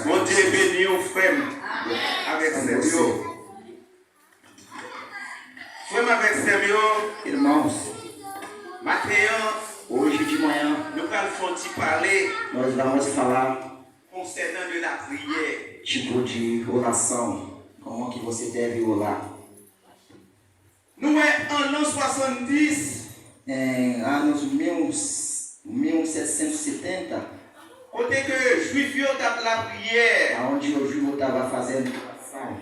Mon Dieu béni au frère avec Sérgio. Frère avec Sérgio. Irmãos, Matin, hoje de manhã nous allons parler nós vamos falar concernant de la prière. tipo de oração, como que você deve orar. Nous en l'an 70, Em anos 1770, côté que juif yo tape la prière, onde o Júlio estava fazendo oração,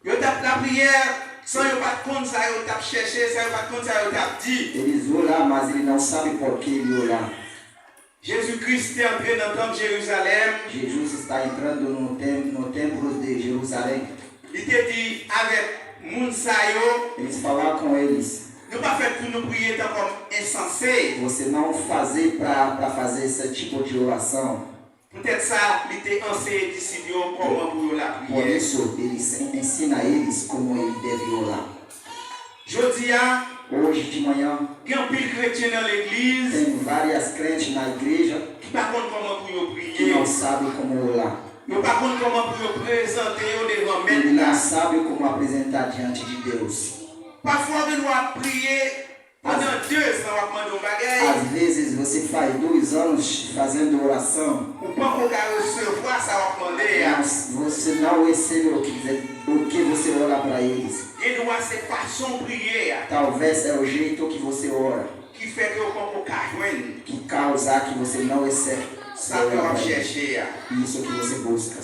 yo tape la prière sans yo pas compte ça yo tape chercher, ça yo pas compte ça yo tape dit. eles oram, mas ele não sabe por que ele orar. Jésus-Christ est entré dans le temple de Jérusalem. Jesus está entrando no templo de Jerusalém. Il te dit avec moun sa yo, Eles falaram com eles: nous pas fait pour nous prier tant comme insensé. você não fazer para fazer esse tipo de oração. Peut-être ça, il était enseigné disciples comment pour la Por prière. isso, ele ensina a eles como ele deve orar. Jodia, Hoje de manhã, il y a un pile chrétien dans l'église tem várias crentes na igreja qui ne savent pas comment pour que prier. não sabem como orar. Ils ne savent pas comment pour présenter devant Ele maintenant. não sabe como apresentar diante de Deus. Parfois, nous doit prier pendant 2 ans avant de bagaille. Às vezes você faz 2 anos fazendo oração, Ou pas qu'on recevoir ça va demander. mas você não recebe o que você ora para eles. Il doit cette façon de prier Talvez é o jeito que você ora qui fait que on peut joindre que causa que você não recebe ça que on chercher. isso que você busca.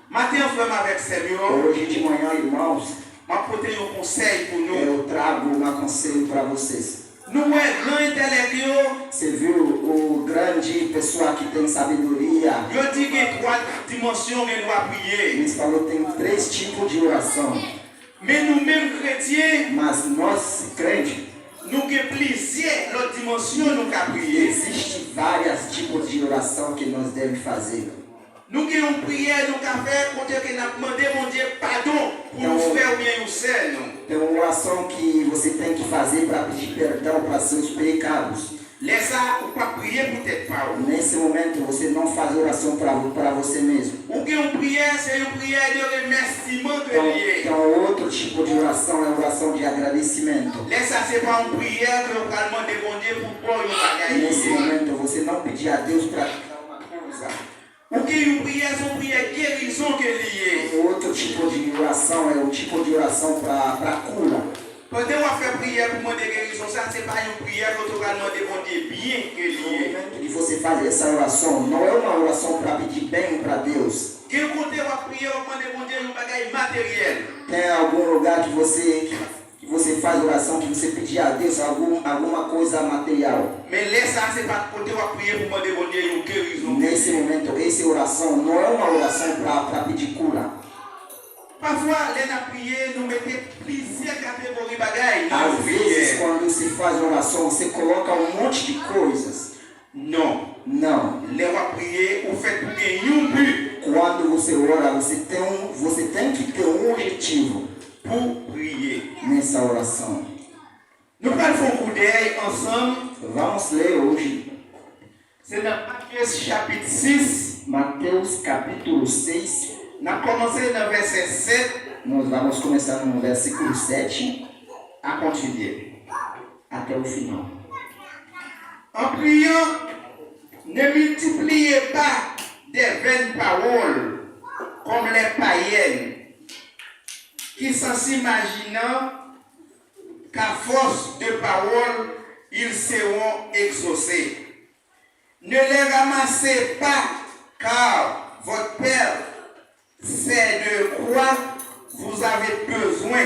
Matin, frère avec Seigneur, Hoje de manhã, irmãos, je vais un conseil pour nous. eu trago um conselho para vocês. Nous, grand intellectuel, Você viu o grande pessoa que tem sabedoria? je dis qu'il y a 3 dimensions que nous doit prier. Eles falou que tem 3 tipos de oração. Mais nous-mêmes chrétiens, Mas nós, crentes, nous avons plusieurs autres dimensions nous avons prier. existe vários tipos de oração que nós devemos fazer. Nous avons une prière, nous avons fait, quand nous avons demandé mon Dieu pardon pour nous faire ou bien nous seul. Tem uma oração que você tem que fazer para pedir perdão para seus pecados. Laisse ça, ou pas prier peut-être pas. Nesse momento você não faz oração para você mesmo. Ou que une prière, c'est une prière de remerciement que lié. Então outro tipo de oração é a oração de agradecimento. Laisse ça, c'est pas une prière que vous allez demander mon Dieu pour pouvoir nous Nesse bagailler. momento você não pedir a Deus para uma coisa. Ou que une prière, c'est une prière guérison que lié. Outro tipo de oração é o tipo de oração para cura. Quand on va faire prière pour demander guérison, ça, c'est pas une prière que vous allez demander mon Dieu bien que No lié. momento de você fazer essa oração, não é uma oração para pedir bem para Deus. Quel côté on va prier, on va demander mon Dieu un bagage matériel. Tem algum lugar que você faz oração que você pedir a Deus alguma coisa material. Mais laisse ça, c'est pas côté on va prier pour demander mon Dieu une guérison. Nesse momento, essa oração não é uma oração para pedir cura. Parfois, les na prier, nous mettons plusieurs catégories de bagages dans Às la vezes, prière. quando se faz oração, você coloca um monte de coisas. Non. Não. Les va prier, vous faites pour gagner un but Quando você ora, você tem que ter um objetivo pour prier. nessa oração. Nous allons faire un coup d'œil ensemble. Vamos ler hoje C'est dans Matthieu chapitre 6. Mateus capítulo 6. On a commencé dans verset 7 Nós vamos começar no versículo 7 à continuer. até o final. En priant, ne multipliez pas des vaines paroles comme les païennes qui, sans s'imaginant qu'à force de paroles, ils seront exaucés. Ne les ramassez pas, car votre Père sait de quoi vous avez besoin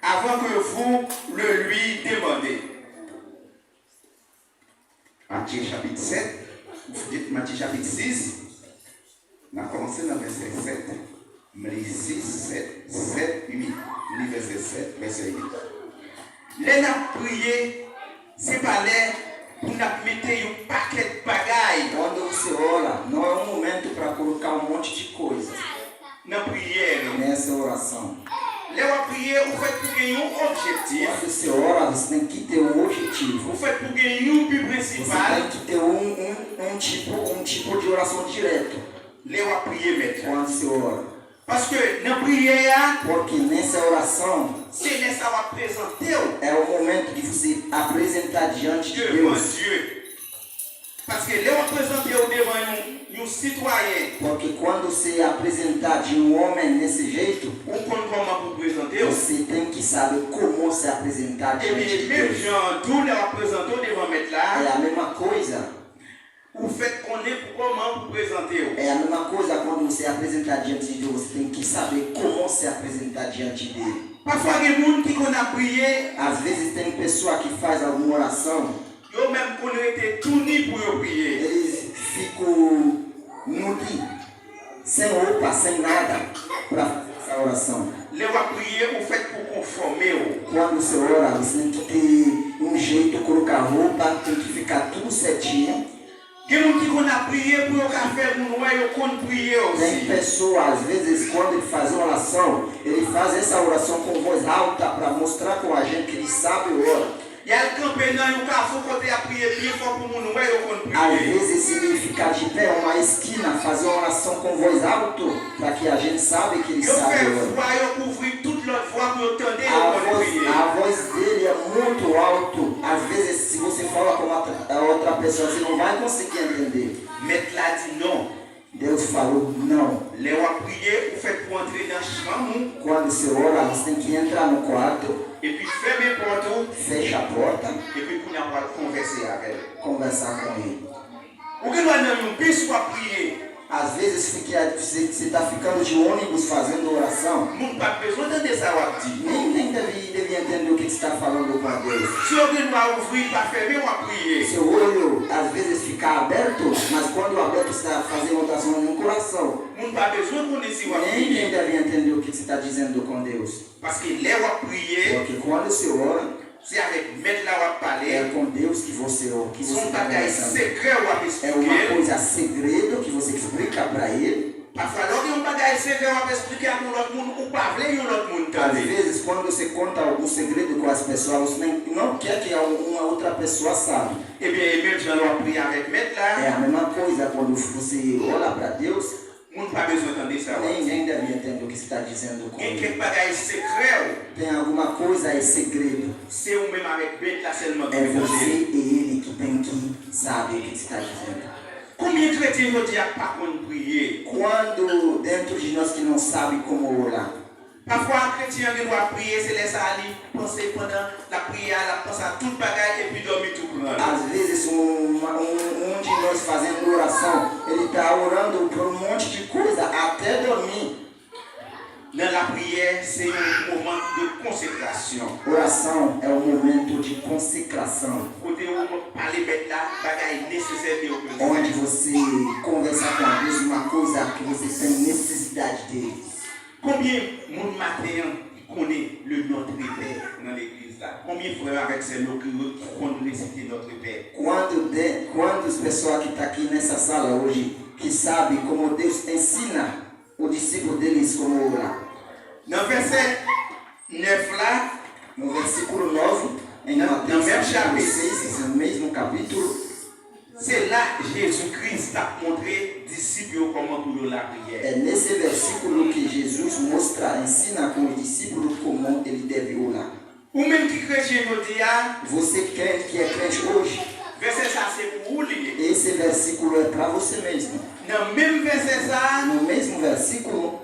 avant que vous le lui demandez. Matthieu chapitre 7, vous dites Matthieu chapitre 6, on a commencé dans le verset 7, mais 6, 7, 8, le verset 7, verset 8. Les n'a prié, c'est pas l'air pour nous mettre un paquet de bagailles Quando você ora, não é um momento para colocar um monte de coisas dans la prière. nessa oração. Les va prier, vous faites pour gagner un objectif, Quando você ora, você tem que ter um objetivo. vous faites pour gagner un but Você principal. tem que ter um tipo de oração direto. les va prier maintenant. quando se ora. Parce que dans la prière, Porque nessa oração c'est là ça va présenter é o momento de você apresentar diante de devant Deus. Dieu. Parce que les va présenter devant un citoyen. Porque quando você apresentar de um homem nesse jeito, Ou comment pour présenter. você tem que saber como se apresentar Et diante de bien, même Deus. Jean, tout les va présenter devant mettre É là. a mesma coisa. Vous faites connaître comment vous présenter. É a mesma coisa quando você apresentar diante de Deus. Você tem que saber como se apresentar diante dele. Parfois, il y a des gens qui ont prié, Às vezes tem pessoa que faz alguma oração, ils même qu'on été tout nus pour prier. eles ficam nudis, sem roupa, sem nada, para fazer essa oração. Les va prier, vous faites pour conformer. Quando você ora, você tem que ter um jeito, colocar roupa, tem que ficar tudo certinho. Il y a des gens qui ont prié pour faire un noir, ils ont prié Tem aussi. pessoa, às vezes, quando ele faz uma oração, ele faz essa oração com voz alta para mostrar com a gente que ele sabe orar. Il y a le campé dans le carrefour côté à prier bien fort pour mon noir, ils ont Às prié. vezes significa de pé, uma esquina, fazer uma oração com voz alta, para que a gente sabe que ele Ils sabe fait orar. voix, ils couvrir toute l'autre voix pour entendre, ils ont prié. A voz dele é muito alto. Às vezes, se você fala com a outra pessoa, você não vai conseguir entender. Maître l'a dit non. Deus falou não. Les va prier, vous faites pour entrer dans la chambre Quando você ora, você tem que entrar no quarto, et puis fermer la porte fecha a porta, et puis pour pouvoir converser avec elle. conversar com ele. Ou que nós não pensamos para prier. Às vezes você está ficando de ônibus fazendo oração, Não pas besoin d'entender ça va dire. nem devia entender o que você está falando com Deus. Si on doit ouvrir, pas fermer, on va prier. Seu olho às vezes fica aberto, mas quando aberto você está fazendo oração no coração. Não pas besoin de connaître si on va Ninguém prier. deve entender o que você está dizendo com Deus. Parce que les va prier, Porque quando você ora, c'est avec maître là on va é parler. com Deus que você ora, que você Son está bagage conversando. secret, on va É uma expliquer. coisa segredo que você explica para ele. Parfois, alors qu'il y a un bagage secret, on va expliquer à l'autre monde ou pas vouloir l'autre monde Às entender. vezes, quando você conta algum segredo com as pessoas, você não quer que uma outra pessoa saiba. Eh bien, même si on va prier avec maître É là, a mesma coisa quando você ora para Deus, on n'a pas besoin d'entendre ça. ninguém deve entender o que você está dizendo com Il y a ele. quelques bagages secrets, Tem alguma coisa aí segredo. c'est ou même avec maître là seulement É qui peut você entender. e ele que tem que saber o que você está dizendo. Combien de chrétiens nous disent pas qu'on prier? Quando dentro de nós que não sabe como orar, Parfois, un chrétien qui doit prier, c'est laisser aller penser pendant la prière, la penser à tout bagage et puis dormir tout prendre. às vezes de nós fazendo oração, ele está orando por um monte de coisa até dormir. Dans la prière, c'est un moment de consécration. Oração é um momento de consecração, Côté où on parle bête là, bagage nécessaire de vous. onde você conversa com Deus uma coisa que você tem necessidade dele. Combien de monde matin connaît le Notre Père dans l'église là? Combien de frères avec ces mots qui connaissent Notre Père? Quantas pessoas que estão aqui nessa sala hoje que sabem como Deus ensina o discípulo deles como orar? Dans le verset 9 là, No versículo 9, em Não, Mateus mesmo capítulo capítulo. 6, no mesmo capítulo, c'est là Jésus-Christ a montré aux disciples comment pour la prière. é nesse versículo que Jesus ensina com os discípulos como ele deve orar. Ou même qui chrétien nous dit, Você crente que é crente hoje, verset ça c'est pour vous lier. esse versículo é para você mesmo. Dans le même verset ça, No mesmo versículo,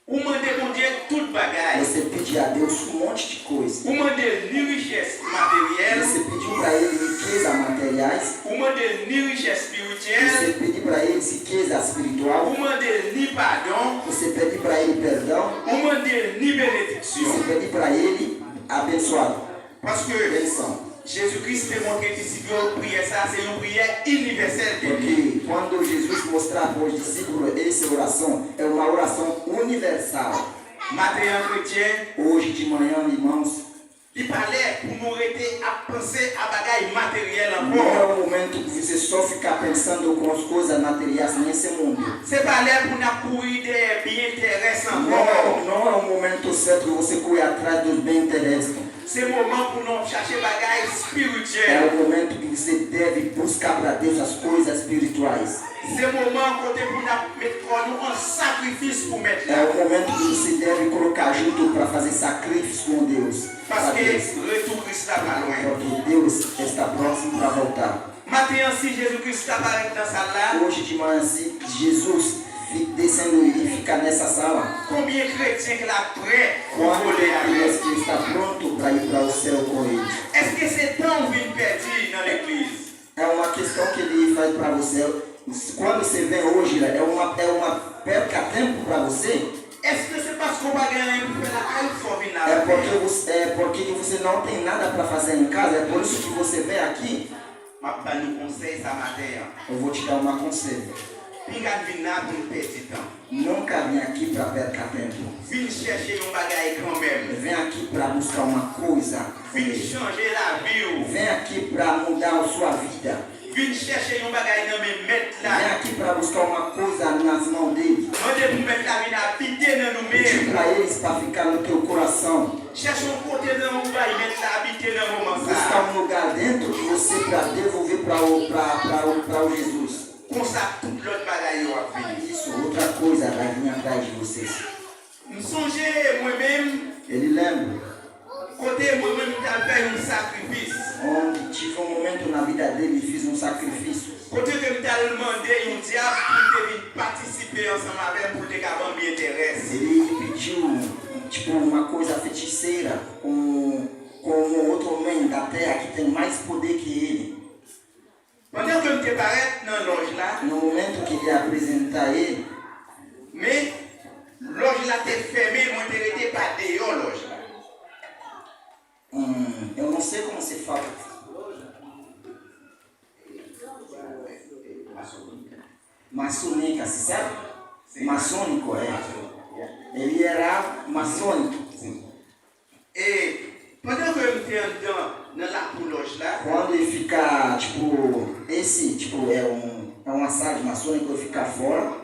vous demandez pour Dieu toute bagage. você pede a Deus um monte de coisa. Vous demandez ni richesse matérielle, Você pediu para ele riqueza materiais, vous demandez ni richesse você spirituelle, pediu para ele riqueza espiritual, vous demandez ni pardon, você pede para ele perdão, vous demandez ni bénédiction. você pede para ele abençoado, Parce que benção. Jésus-Christ a montré aux disciples que prière ça, c'est une prière universelle de Dieu. Porque quando Jesus mostrar para os discípulos essa oração, é uma oração universal. Matin chrétien, Hoje de manhã, irmãos, il parlait pour nous arrêter à penser à bagaille matérielle não é encore. o momento que você só ficar pensando com as coisas materiais nesse mundo. C'est pas l'air pour nous courir des biens terrestres Não encore. é o momento certo que você corre atrás dos bens terrestres. C'est le moment pour nous chercher bagaille É spirituelle. o momento que você deve buscar para Deus as coisas espirituais. C'est le moment côté pour nous mettre nous un sacrifice pour mettre É là. o momento que você deve colocar junto para fazer sacrifício com Deus. Parce Pra que Deus. le retour Christ là pas loin. Porque Deus está próximo para voltar. Maintenant, si Jésus-Christ apparaît dans cette salle là, Hoje de manhã, se Jesus descendo e ficar nessa sala, combien de chrétiens qu'il a prêt pour quanto voler avec? Deus que está pronto para ir para o céu com ele? Est-ce que c'est temps vient perdu dans l'église? É uma questão que ele faz para você. Quando você vem hoje, é uma perca tempo para você. Est-ce que c'est parce qu'on va gagner pour faire la il faut venir É là? porque você não tem nada para fazer em casa. É por isso que você vem aqui. Je nous conseille ça matin. Eu vou te dar um conselho. Pingan vient là pour perdre temps. Nunca vem aqui para perca tempo. Vine chercher un bagage quand même. Vem aqui para buscar uma coisa. Vine changer la vie. Vem aqui para mudar a sua vida. Vine chercher un bagage dans mes mettre Vem là. aqui para buscar uma coisa nas mãos dele. Mandez pour mettre la vie à habiter dans Pedir nous-mêmes. para eles para ficar no teu coração. Cherche un côté dans nous va y mettre la habiter dans le moment Buscar ça. um lugar dentro de você para devolver para o Jesus. Comme ça, tout l'autre bagage va venir. Isso, outra coisa vai vir atrás de vocês. Me songer moi-même, Ele lembra côté moi-même, j'ai fait un sacrifice. onde tive um momento na vida dele e fiz um sacrifício. Côté que je t'ai demandé un diable pour venir participer ensemble avec pour te caban bien intéresse. Ele pediu tipo uma coisa feiticeira com um outro homem da terra que tem mais poder que ele. Pendant que je te paraît dans l'loge là, No momento que ele ia apresentar ele, mais l'loge là t'es fermé, moi t'es resté pas dehors l'loge là. eu não sei como se fala. Maçônica, você sabe? Maçônico, é. Ele era maçônico. Et pendant que je t'ai dans la loge là, Quando ele fica, tipo, esse, tipo, é uma sala de maçônico, ele fica fora,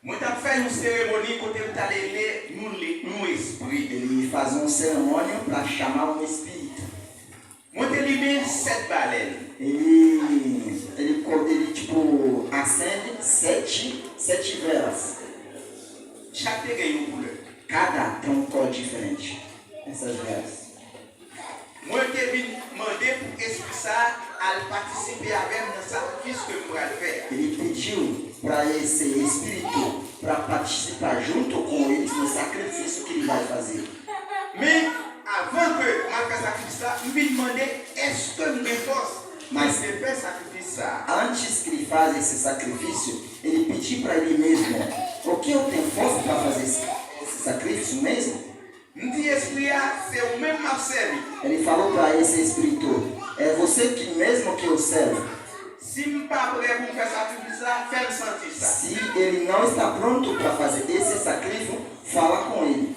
moi t'ai fait une cérémonie côté où t'as les nous esprit. ele faz uma cerimônia para chamar um espírito. Moi t'ai libéré 7 baleines. Ele tipo, acende sete velas. Chaque gagne une couleur. Cada tem um cor diferente, essas velas. Moi t'ai demandé pour esprit ça à participer avec le sacrifice que nous allons faire. Ele pediu para esse espírito para participar junto com eles no sacrifício que ele vai fazer. Mais avant que je fasse sacrifice ça, je me demandais est-ce que nous force Mas de faire sacrifice ça. antes que ele faça esse sacrifício, ele pediu para ele mesmo: o que eu tenho força para fazer esse sacrifício mesmo? Nous dit esprit c'est au même m'a servi. Ele falou para esse espírito: é você que mesmo que eu servo. Si je ne suis pas prêt pour faire sacrifice ça, fais-le sentir ça. Se ele não está pronto para fazer esse sacrifício, fala com ele.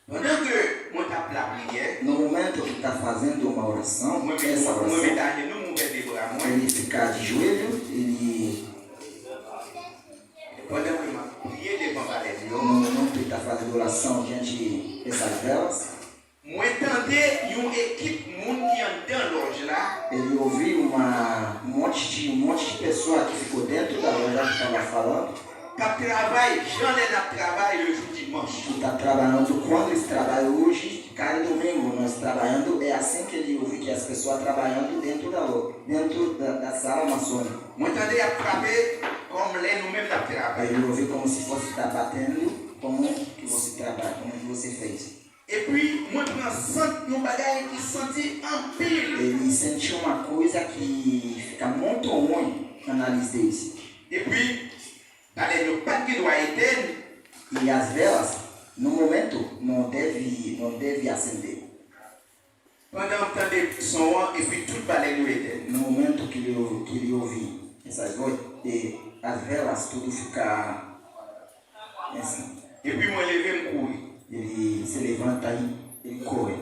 Pendant que moi tape la prière, No momento que está fazendo uma oração, moi essa oração, me d'aller nous mon des bras moi. ele ficar de joelho, ele Pendant que je prier devant Valérie, no momento que está fazendo oração diante dessas velas, moi entendais une équipe monde qui est dans loge là, ele ouviu um monte de pessoa que ficou dentro da loja que estava falando, qui travaille, j'en ai dans travail le jour dimanche. que está trabalhando quando eles trabalham hoje, cada domingo nós trabalhando, é assim que ele ouve que as pessoas trabalhando dentro da sala maçônica. Moi entendais à frapper comme les nous-mêmes dans travail. Ele ouviu como se fosse estar batendo, como que você trabalha, como que você fez. Et puis, moi prends un bagage qui sentit en pile. Ele sentiu uma coisa que fica muito ruim na nariz deles. Et puis, allez, le pas qui doit éteindre, E as velas, no momento, não deve acender. pendant que entendait son et puis toute baleine nous éteint. No momento que ele ouve essas vozes, e as velas, tudo fica assim. Et puis, moi levé me courir. Ele se levanta e ele corre.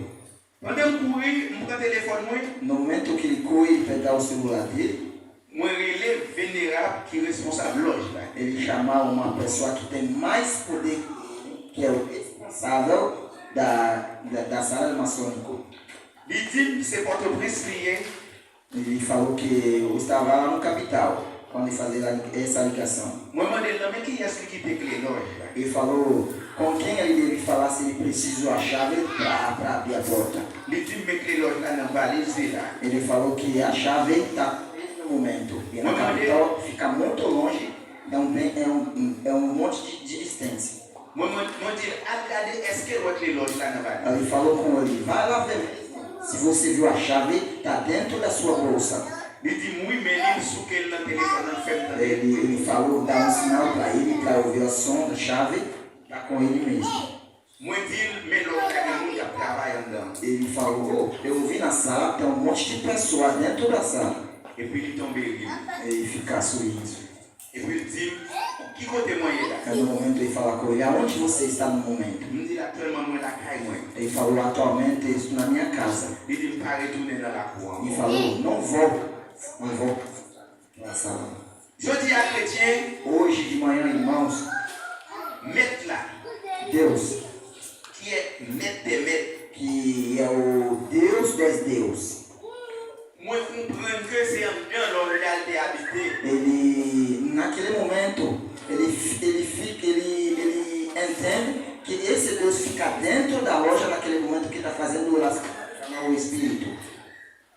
Pendant que je courir, je prends le téléphone, moi, No momento que ele corre, ele pega o celular dele, moi relève vénérable qui est responsable loge là. ele chama uma pessoa que tem mais poder, que é o responsável da sala maçônica. Il dit, c'est Port-au-Prince lié. Ele falou que eu estava lá no capital. quando ele fazia essa ligação. Moi, mandei lá, mais qui est-ce qui te clé loge là? Ele falou com quem ele deve falar se ele precisa a chave para abrir a porta. Il dit, mais clé loge là, dans valise là. Ele falou que a chave está no momento. E na capital fica muito longe, é um monte de distância. Moi, dis, regardez, est-ce que votre clé loge là, dans valise? Ele falou com ele, vai lá ver. Se você viu a chave, está dentro da sua bolsa. Il dit, oui, mais il sous quel le téléphone en fait. Ele falou, dá um sinal para ele, para ouvir o som da chave, está com ele mesmo. Moi, dis, mais l'autre, il y a des gens qui travaillent dedans. Ele falou, eu vi na sala, tem um monte de pessoas dentro da sala. Et puis il tombe et Ele fica sorrindo. puis il dit, qui côté moi il est là? Aí no momento ele fala com ele, aonde você está no momento? Il me dit, actuellement, moi, la caille, moi. Ele falou, atualmente eu estou na minha casa. Il dit, je ne pas retourner dans la cour. Ele falou, não vou na sala. Je dis à chrétien, Hoje de manhã, irmãos, maître là, Deus, qui est maître des maîtres, que é o Deus dos deuses, moi, comprendre que c'est un bien dans le réalité habité. ele, naquele momento, ele entende que esse Deus fica dentro da loja naquele momento que está fazendo o Espírito.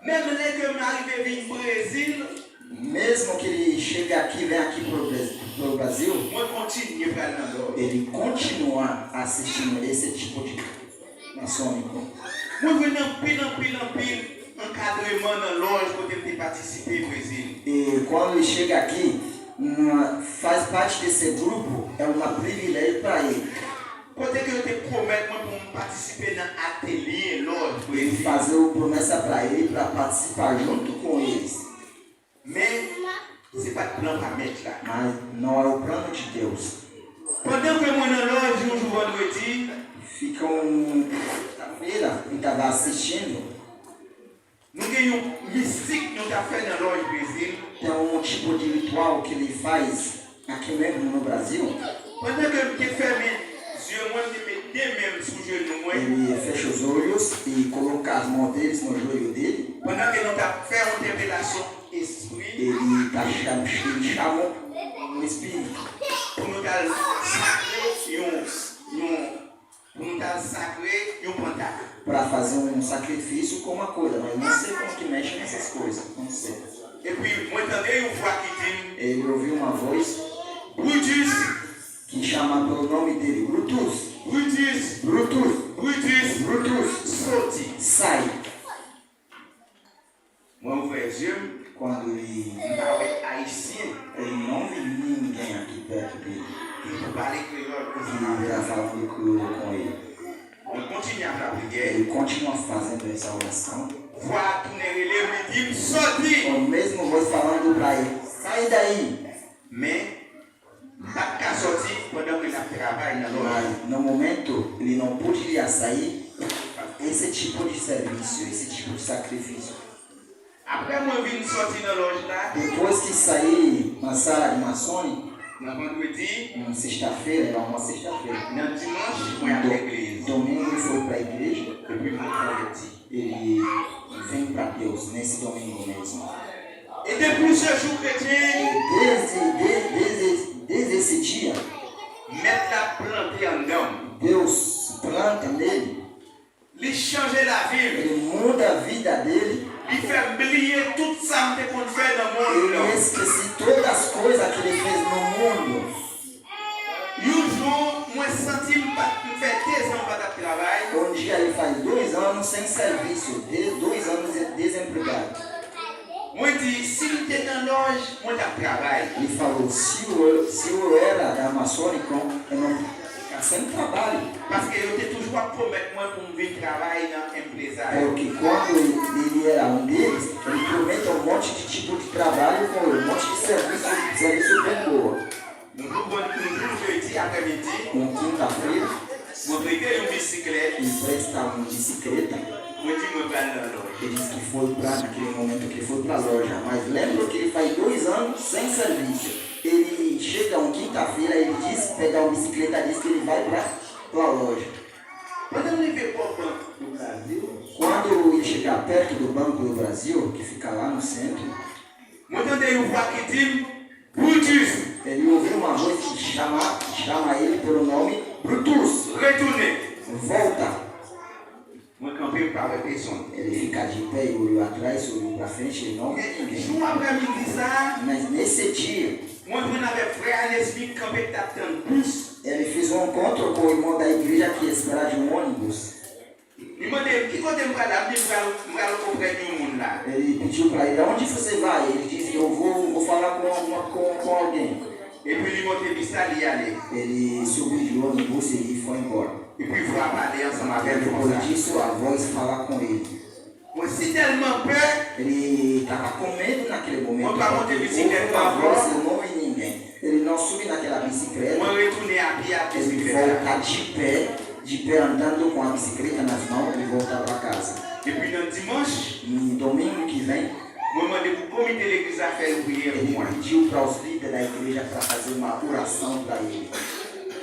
Même là que m'arrive au Brésil, Mesmo que ele chegue aqui, vem aqui para o Brasil, moi, continue à aller dans l'ordre. ele continua assistindo esse tipo de maçônico. Moi, je venais en pile, encadrement dans l'ordre pour te participer au Brésil. E quando ele chega aqui, faz parte desse grupo, é um privilégio para ele. Côté que je te promets, moi, pour participer dans l'atelier l'ordre au Ele Brésil. fazer uma promessa para ele, para participar junto com eles. Mais, ce n'est pas de plan à mettre là. Mas não é o plano de Deus. Pendant que moi, dans l'ordre, je joue vendredi, Fica quinta-feira, ele estava assistindo, nous avons un mystique nous avons fait dans l'ordre du Brésil. tem um tipo de ritual que ele faz aqui mesmo no Brasil. Pendant que je ferme les yeux, moi, je mets des mêmes sous le genou. Moi. Ele fecha os olhos e coloca as mãos deles no joelho dele. Pendant que nous avons fait une révélation esprit, Ele chama o Espírito pour nous sacrer un pentacle. para fazer um sacrifício com uma coisa, mas não sei como que mexe nessas coisas, não sei. Et puis, moi, j'entendais une voix qui dit, Ele ouviu uma voz Brutus, que chama pelo nome dele, Brutus, Brutus, Brutus, Brutus, Brutus, sorti. sai. Moi, ouvre les yeux, Quando ele haïtien, não viu ninguém aqui perto dele, qui parlait créole. que está falando com ele. On continue à la prière. Ele continua fazendo essa oração. Voix tourner relève, me dit, sorti. O mesmo voz falando para ele, sai daí. Mais, pas qu'à sortir pendant que je travaille dans l'ordre. Mas no momento ele não podia sair esse tipo de serviço, esse tipo de sacrifício. Après, moi, je viens sortir dans l'ordre là. Depois que saí na sala de maçônica, Dans vendredi, na sexta-feira, era uma sexta-feira, dans dimanche, moi, à l'église. domingo ele foi para a igreja, Et puis, moi, converti. ele vem para Deus nesse domingo mesmo. Et depuis ce jour chrétien, Desde esse dia, mettre la plante en dame. Deus planta nele, Lui changer la vie. ele muda a vida dele, Lui fait oublier tout ça qu'on fait dans le monde. ele esquece todas as coisas que ele fez no mundo. Un jour, moi, senti me faire 2 ans de travail. Um dia ele faz 2 anos sem serviço, 2 anos desempregado. Moi, dis, si tu es dans l'âge, moi, je travaille. Ele falou, se eu era da maçônica, eu não ficar sem trabalho. Parce que je t'ai toujours promis moi pour me venir travailler dans l'empresario. Porque quando ele era um deles, ele promete um monte de tipo de trabalho com ele, um monte de serviço bem boa. Nous jouons jeudi après-midi. Quinta-feira, Moi, prêter une bicyclette. empresta uma bicicleta. Moi, tu me parles dans l'âge. Ele disse que foi para, naquele momento que ele foi para a loja. Mas lembra que ele faz 2 anos sem serviço. Ele chega uma quinta-feira, ele diz, pegar uma bicicleta, diz que ele vai para a loja. Quando eu me para o Banco do Brasil, Quando ele chegar perto do Banco do Brasil, que fica lá no centro, moi, j'entends une voix qui dit, ele ouviu uma voz que chama ele pelo nome Brutus. Retournez. Volta. Moi, campé par la personne. Ele fica de pé e olhou atrás, olhou para frente, ele não vê ninguém. Jour après-midi, ça, Mas nesse dia, moi, je n'avais frère Leslie campé tapant bus. ele fez um encontro com o irmão da igreja que ia esperar de um ônibus. Il m'a dit, qui côté me là, je vais rencontrer du monde là. Ele pediu para ele, aonde você vai? Ele disse, eu vou falar com alguém. Et puis, il m'a dit, ça, il y aller. Ele subiu de ônibus e foi embora. Et puis, il faut parler ensemble avec lui. Depois disso, a voz falar com ele. Moi, si tellement peur, Ele estava com medo naquele momento. Vamos para onde Ele bicicleta ouviu a voz agora? e não vi ninguém. Ele não subiu naquela bicicleta. moi, retourner à pied à Ele biciclette. volta de pé andando com a bicicleta nas mãos, ele volta para casa. Et puis, dans le dimanche, No domingo que vem, moi, je m'a dit, pour le comité de l'église à faire une prière pour ele moi. pediu para os líderes da igreja para fazer uma oração para ele.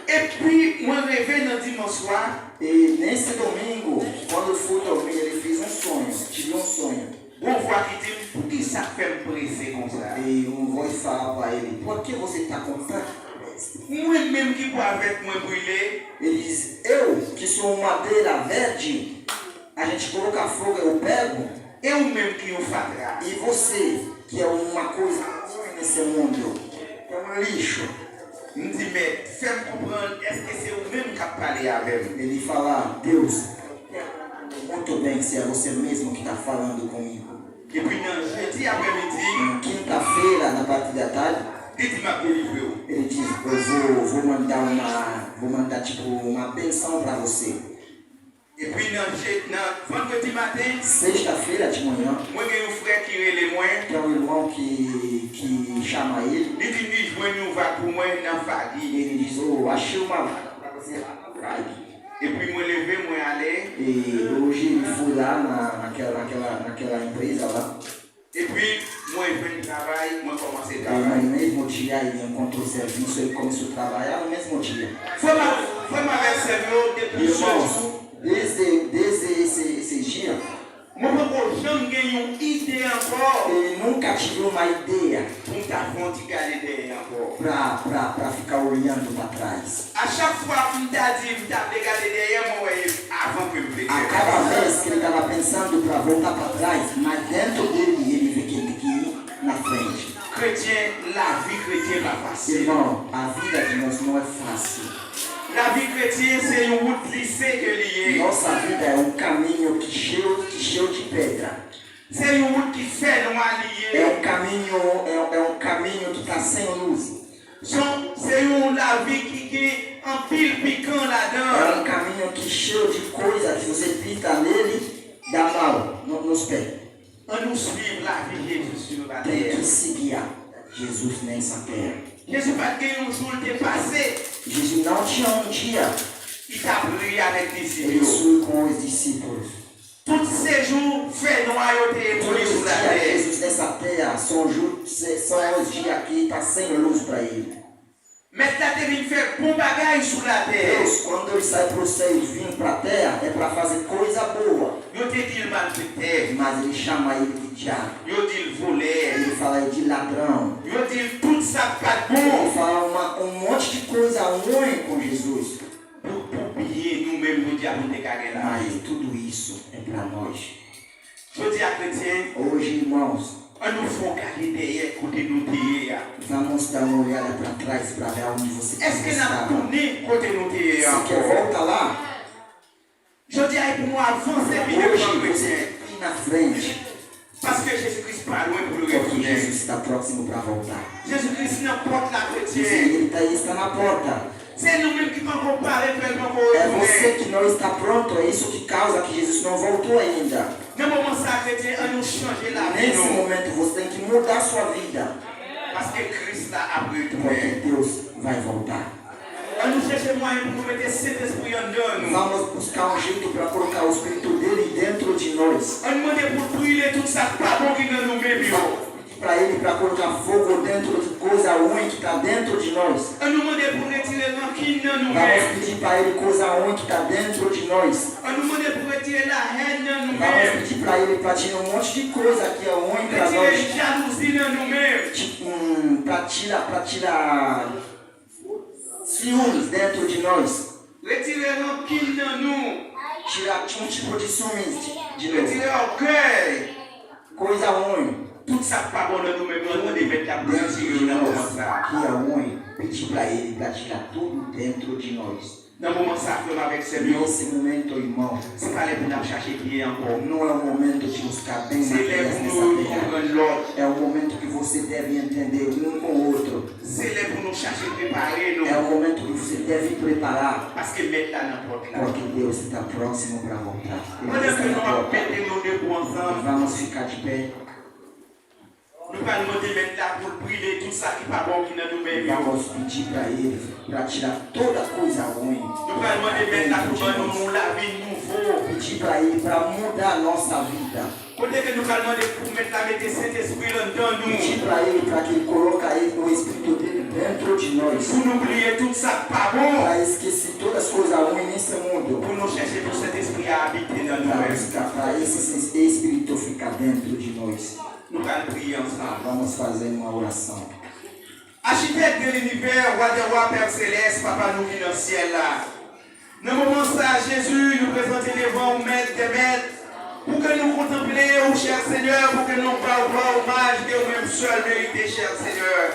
Et puis, moi, je rêvais dans le dimanche soir. E nesse domingo, quando fui dormir, ele fez um sonho. Tive um sonho. Bon, voix qui dit, pour qui ça fait me presser comme ça? E uma voz fala para ele: por que você está com tanta pressa? Moi-même qui bois avec moi brûler, Ele diz: eu, que sou madeira verde, a gente coloca fogo, eu pego. eu-même qui au fatra. E você, que é uma coisa ruim nesse mundo, é um lixo. Je me dis, mais fais-moi comprendre, est-ce que c'est vous-même qui parlé avec moi? Ele fala: Deus, muito bem que se é você mesmo que está falando comigo. Et puis, dans jeudi après-midi, Na quinta-feira, na parte da tarde, il m'a délivré. ele diz: eu vou mandar tipo uma benção para você. Et puis, dans vendredi matin, Sexta-feira de manhã, moi, j'ai un frère qui relève moi. tem um irmão que chama ele. Il dit, je vais nous voir pour moi dans la famille. E ele diz: oh, achei uma vaga para você lá no Pride. Et puis, moi, levé, moi, aller. E hoje ele foi lá naquela empresa lá. Et puis, moi, je fais le travail, moi, commencé E le travail. no mesmo dia ele encontrou o serviço, ele começou a trabalhar no mesmo dia. Foi ma verset depuis ce jour. Irmãos, desde esse dia, Moi, je n'ai jamais une idée encore ele nunca tive uma ideia pour t'affronter derrière encore. para ficar olhando para trás. À chaque fois que je t'ai dit, je t'ai regardé derrière moi avant que je me A cada vez que ele estava pensando para voltar para trás, mas dentro dele ele vê que ele tem que ir na frente. Chrétien, la vie chrétienne va passer. Irmão, a vida de nós não é fácil. La vie chrétienne, c'est une route lissée que liée. Nossa vida é um caminho que cheio de pedra. C'est une route qui fait noir É liée. um caminho que está sem luz. C'est une la vie qui est en pile piquant É là-dedans. um caminho que cheio de coisa que você pinta nele, dá mal nos pés. On nous suit la vie de Jésus sur la Tem terre. que seguir Jesus nessa terra. Jésus pas que un jour dépassé, Jesus não tinha um dia, il t'a prié avec les ele disciples. foi com os discípulos. Tous ces jours, fait noyauté pour Todos lui os sur la dias terre. Jesus nessa terra são os dias que está sem luz para ele. Maintenant, tu viens faire bon bagage sur la terre. Deus, quando ele sai para o céu e vem para a terra, é para fazer coisa boa. Yo te dis le malfaiteur, Mas ele chama ele de diabo. yo dis le voleur, Ele fala de ladrão. yo dis tout ça pas Ele bon. fala um monte de coisa ruim com Jesus. Pour payer nous-mêmes, nous diable de carré là. Mas tudo isso é para nós. Je dis à chrétien, Hoje, irmãos, on nous faut carré derrière côté nous tirer. vamos dar uma olhada para trás para ver onde você Est-ce que nous está. tourné côté nous tirer Se quer encore? volta lá, Je dis à pour nous avancer puis hoje devant você chrétien. tem que ir na frente. Parce que Jésus-Christ pas loin pour le Porque retourner. Jesus está próximo para voltar. Jésus-Christ n'importe la Ele chrétien. está na porta. C'est nous-mêmes qui vamos comparer pleinement pour É você retourner. que não está pronto. É isso que causa que Jesus não voltou ainda. Dans le moment ça, chrétien, on nous changer la vie. Nesse non? momento você tem que mudar a sua vida. Parce que Christ là a Porque retourné. Deus vai voltar. On nous cherche moyen pour mettre cet esprit en dedans. Vamos buscar um jeito para colocar o Espírito dele dentro de nós. On demande pour brûler tout ça pas bon qui dans nous-mêmes. Vamos pedir para ele para colocar fogo dentro de coisa ruim que está dentro de nós. On nous demande pour retirer rancune dans Vamos nous-mêmes. pedir para Ele coisa ruim que está dentro de nós. On nous demande pour retirer la haine dans Vamos nous-mêmes. pedir para Ele para tirar um monte de coisa que é ruim para Retirer nós. jalousie dans nous-mêmes. Para tirar ciúmes dentro de nós. Retirer rancune dans nous. Tirar um tipo de ciúmes de nós. Retirer orgueil. Coisa ruim. Tout ça pas bon dans nous-mêmes. On demande de mettre la Dentro bouche de dans nós, ça. que é ruim, pedir para Ele para tirar tudo dentro de nós. Dans le moment ça, frère, avec ses mieux. Nesse momento, irmão, C'est pas les pour nous chercher qui est encore. não é um momento de buscar bem C'est les materiais pour nessa nous terra. comprendre l'autre. É um momento que você deve entender um com o outro. C'est les pour nous chercher préparer nous. É um momento que você deve preparar, Parce que mettre là n'importe là. porque Deus está próximo para voltar. Ele Pendant está que nous na allons porta. mettre nos deux pour ensemble, Vamos ficar de pé. nous allons demander mettre là pour brûler tout ça qui n'est pas bon qui est dans nous-mêmes. Vamos pedir para Ele para tirar toda coisa ruim. Nous allons demander mettre là pour nous la vie nouveau. Pedir para Ele para mudar a nossa vida. Côté que nous allons demander pour mettre là, mettre Saint-Esprit dans nous. Pedir para Ele para que Ele coloque ele, o Espírito dele dentro de nós. Pour nous oublier tout ça qui n'est pas bon. Para esquecer todas as coisas ruins nesse mundo. Pour nous chercher pour Saint-Esprit à habiter dans nous-mêmes. Para esse Espírito ficar dentro de nós. Nous allons prier ensemble. Vamos fazer uma oração. Architecte de l'univers, roi des rois, Père céleste, papa nous qui dans le ciel là. Dans le moment ça, Jésus nous présente devant au maître des maîtres. Pour que nous contemplions, cher Seigneur, pour que nous parlions hommage de nous-mêmes seul mérité, cher Seigneur.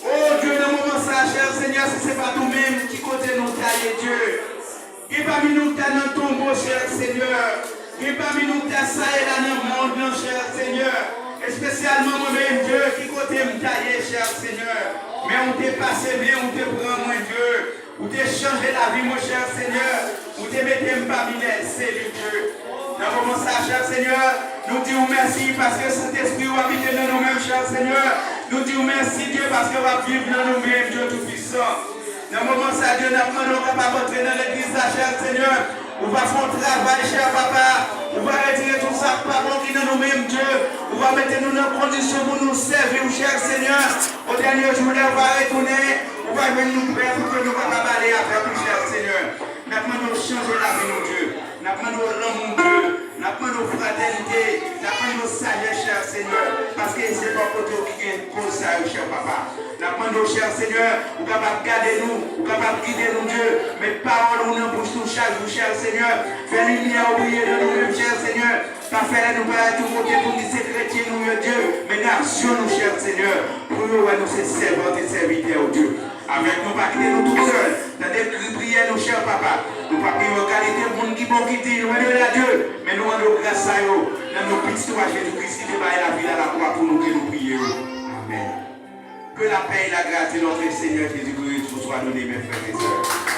Oh Dieu, dans le moment ça, cher Seigneur, si ce n'est pas nous-mêmes qui côté nous tailler Dieu. Et parmi nous, tu as dans ton beau, cher Seigneur. Et parmi nous, tu as ça et là dans le monde, non, cher Seigneur. Et spécialement moi-même, Dieu, qui côté me tailler, cher Seigneur. Mais on t'est passé bien, on te prend, moi, Dieu. On t'est changé la vie, mon cher Seigneur. On t'est mis parmi les cellules, Dieu. Dans le moment ça, cher Seigneur, nous disons merci parce que Saint-Esprit va habiter dans nous-mêmes, cher Seigneur. Nous disons merci, Dieu, parce que va vivre dans nous-mêmes, Dieu Tout-Puissant. Dans le moment ça, Dieu, nous apprenons capable d'entrer dans l'église, cher Seigneur. On va faire un travail, cher papa. On va retirer tout ça, papa, qui est dans nous-mêmes, Dieu. On va mettre nous dans condition pour nous servir, cher Seigneur. Au dernier jour, on va retourner. On va venir nous faire pour que nous puissions aller après, cher Seigneur. Maintenant, nous changer la vie, mon Dieu. Maintenant, nous rendons, mon Dieu. Maintenant, nos fraternités. Maintenant, nos sagesse, cher Seigneur. Parce que c'est pas pour toi qui est pour ça, cher papa. Maintenant, cher Seigneur, vous capable de garder nous, vous capable de guider nous, Dieu. Mais paroles, nous bouche nous chaque jour, cher Seigneur. Fais lumière, oublier de nous-mêmes, cher Seigneur. Pas faire nous pas tout côté pour nous, ces chrétiens, nous, Dieu. Mais nation, nous, cher Seigneur. Pour nous, nous, ces servantes et serviteurs, Dieu. Avec nous, pas quitter nous tout seuls. Dans des prières, nous, cher papa. Nous pas prier en qualité pour nous qui vont quitter, nous, à Dieu. Mais nous, rendons grâce à eux. Dans nos petits à Jésus-Christ qui débat la vie à la croix pour nous que nous prions. Amen. Que la paix et la grâce de notre Seigneur Jésus-Christ vous soient donnés, mes frères et sœurs.